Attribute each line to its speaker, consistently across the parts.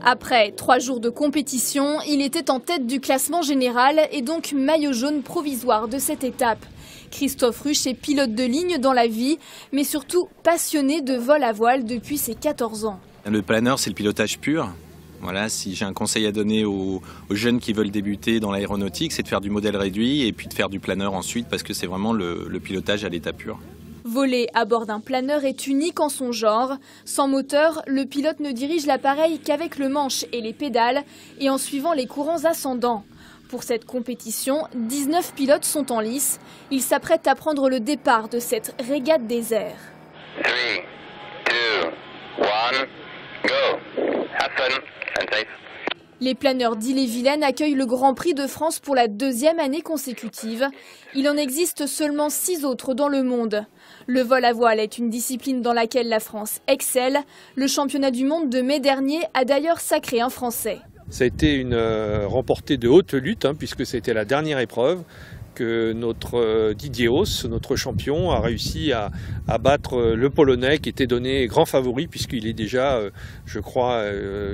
Speaker 1: Après 3 jours de compétition, il était en tête du classement général et donc maillot jaune provisoire de cette étape. Christophe Ruche est pilote de ligne dans la vie, mais surtout passionné de vol à voile depuis ses 14 ans.
Speaker 2: Le planeur, c'est le pilotage pur. Voilà, si j'ai un conseil à donner aux jeunes qui veulent débuter dans l'aéronautique, c'est de faire du modèle réduit et puis de faire du planeur ensuite parce que c'est vraiment le pilotage à l'état pur.
Speaker 1: Voler à bord d'un planeur est unique en son genre. Sans moteur, le pilote ne dirige l'appareil qu'avec le manche et les pédales et en suivant les courants ascendants. Pour cette compétition, 19 pilotes sont en lice. Ils s'apprêtent à prendre le départ de cette régate des airs.
Speaker 3: 3, 2, 1, go! Have fun and safe.
Speaker 1: Les planeurs d'Ille-et-Vilaine accueillent le Grand Prix de France pour la 2e année consécutive. Il en existe seulement 6 autres dans le monde. Le vol à voile est une discipline dans laquelle la France excelle. Le championnat du monde de mai dernier a d'ailleurs sacré un Français.
Speaker 4: Ça a été une remportée de haute lutte, puisque c'était la dernière épreuve que notre Didier Haus, notre champion, a réussi à battre le Polonais qui était donné grand favori puisqu'il est déjà, je crois,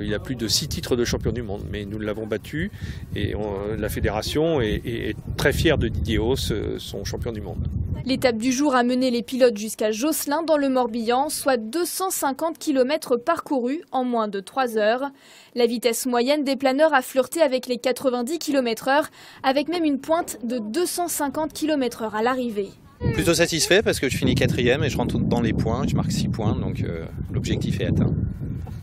Speaker 4: il a plus de 6 titres de champion du monde. Mais nous l'avons battu et la fédération est très fière de Didier Haus, son champion du monde.
Speaker 1: L'étape du jour a mené les pilotes jusqu'à Josselin dans le Morbihan, soit 250 km parcourus en moins de 3 heures. La vitesse moyenne des planeurs a flirté avec les 90 km/h, avec même une pointe de 250 km/h à l'arrivée.
Speaker 2: Plutôt satisfait parce que je finis 4e et je rentre dans les points, je marque 6 points, donc l'objectif est atteint.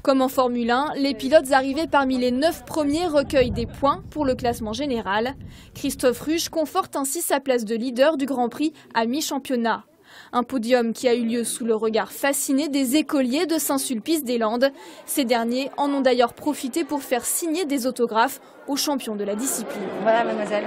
Speaker 1: Comme en Formule 1, les pilotes arrivés parmi les 9 premiers recueillent des points pour le classement général. Christophe Ruche conforte ainsi sa place de leader du Grand Prix à mi-championnat. Un podium qui a eu lieu sous le regard fasciné des écoliers de Saint-Sulpice-des-Landes. Ces derniers en ont d'ailleurs profité pour faire signer des autographes aux champions de la discipline.
Speaker 5: Voilà, mademoiselle.